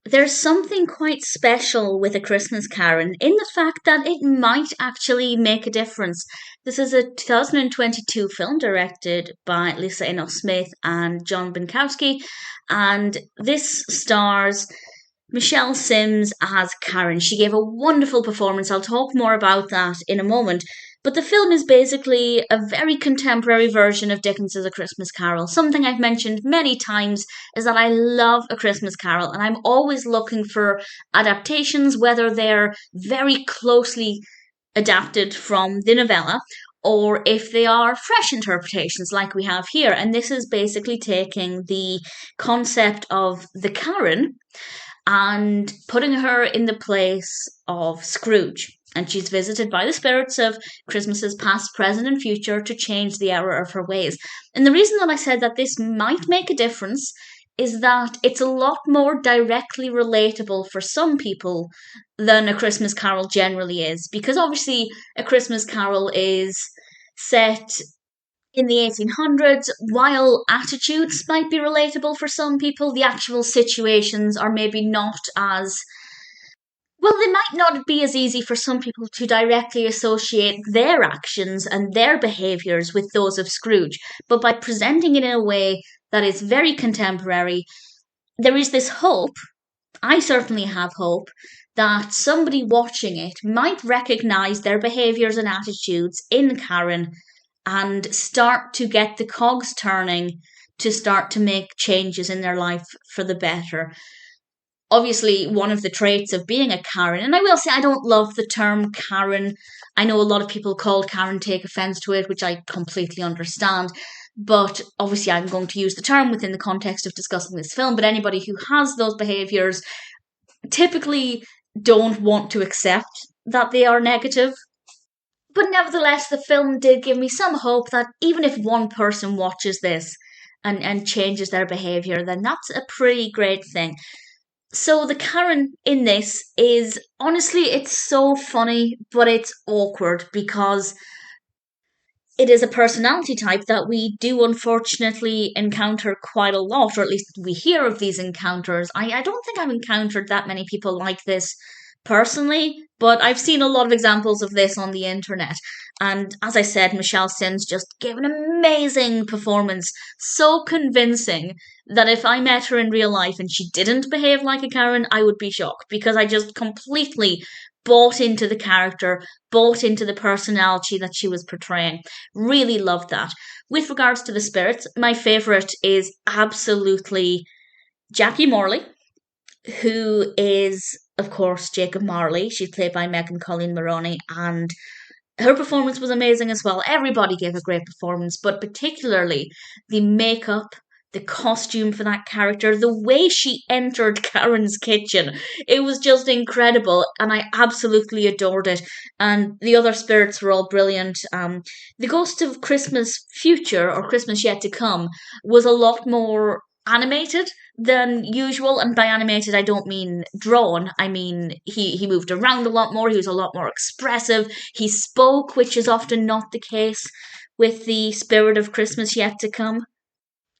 There's something quite special with A Christmas Carol in the fact that it might actually make a difference. This is a 2022 film directed by Lisa Enos Smith and Jon Binkowski, and this stars Michelle Sims as Karen. She gave a wonderful performance. I'll talk more about that in a moment. But the film is basically a very contemporary version of Dickens's A Christmas Carol. Something I've mentioned many times is that I love A Christmas Carol, and I'm always looking for adaptations, whether they're very closely adapted from the novella or if they are fresh interpretations like we have here. And this is basically taking the concept of the Karen and putting her in the place of Scrooge. And she's visited by the spirits of Christmases past, present, and future to change the error of her ways. And the reason that I said that this might make a difference is that it's a lot more directly relatable for some people than A Christmas Carol generally is. Because obviously, A Christmas Carol is set in the 1800s, while attitudes might be relatable for some people, the actual situations are maybe not as well, they might not be as easy for some people to directly associate their actions and their behaviours with those of Scrooge. But by presenting it in a way that is very contemporary, there is this hope, I certainly have hope, that somebody watching it might recognise their behaviours and attitudes in Karen and start to get the cogs turning to start to make changes in their life for the better. Obviously, one of the traits of being a Karen, and I will say I don't love the term Karen. I know a lot of people called Karen take offence to it, which I completely understand. But obviously, I'm going to use the term within the context of discussing this film. But anybody who has those behaviours typically don't want to accept that they are negative. But nevertheless, the film did give me some hope that even if one person watches this and changes their behaviour, then that's a pretty great thing. So the Karen in this is honestly, it's so funny, but it's awkward because it is a personality type that we do unfortunately encounter quite a lot, or at least we hear of these encounters. I don't think I've encountered that many people like this personally, but I've seen a lot of examples of this on the internet. And as I said, Michelle Sims just gave an amazing performance, so convincing that if I met her in real life and she didn't behave like a Karen, I would be shocked because I just completely bought into the character, bought into the personality that she was portraying. Really loved that. With regards to the spirits, my favourite is absolutely Jackie Morley, who is, of course, Jacob Marley. She's played by Meghan Colleen Moroney, and her performance was amazing as well. Everybody gave a great performance, but particularly the makeup, the costume for that character, the way she entered Karen's kitchen. It was just incredible, and I absolutely adored it. And the other spirits were all brilliant. The Ghost of Christmas Future, or Christmas Yet to Come, was a lot more animated than usual, and by animated I don't mean drawn. I mean he moved around a lot more, he was a lot more expressive, he spoke, which is often not the case with the Spirit of Christmas Yet to Come.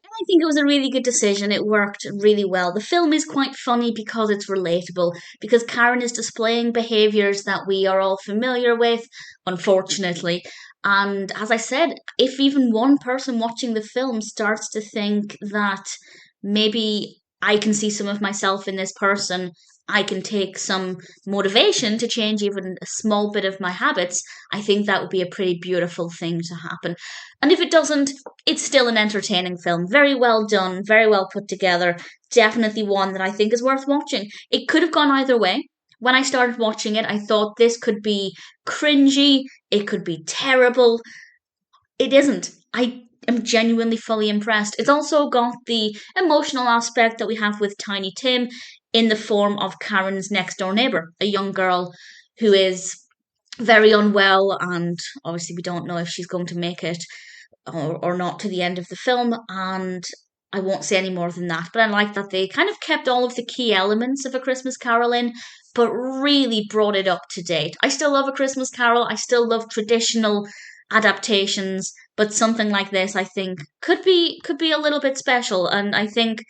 I think it was a really good decision. It worked really well. The film is quite funny because it's relatable, because Karen is displaying behaviours that we are all familiar with, unfortunately. And as I said, if even one person watching the film starts to think that maybe I can see some of myself in this person, I can take some motivation to change even a small bit of my habits, I think that would be a pretty beautiful thing to happen. And if it doesn't, it's still an entertaining film. Very well done, very well put together. Definitely one that I think is worth watching. It could have gone either way. When I started watching it, I thought this could be cringy, it could be terrible. It isn't. I am genuinely fully impressed. It's also got the emotional aspect that we have with Tiny Tim in the form of Karen's next door neighbour, a young girl who is very unwell, and obviously we don't know if she's going to make it or not to the end of the film. And I won't say any more than that, but I like that they kind of kept all of the key elements of A Christmas Carol in, but really brought it up to date. I still love A Christmas Carol. I still love traditional adaptations, but something like this I think could be a little bit special, and I think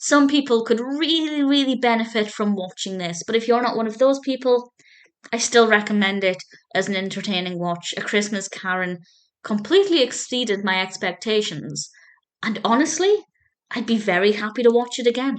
some people could really, really benefit from watching this. But if you're not one of those people, I still recommend it as an entertaining watch. A Christmas Karen completely exceeded my expectations. And honestly, I'd be very happy to watch it again.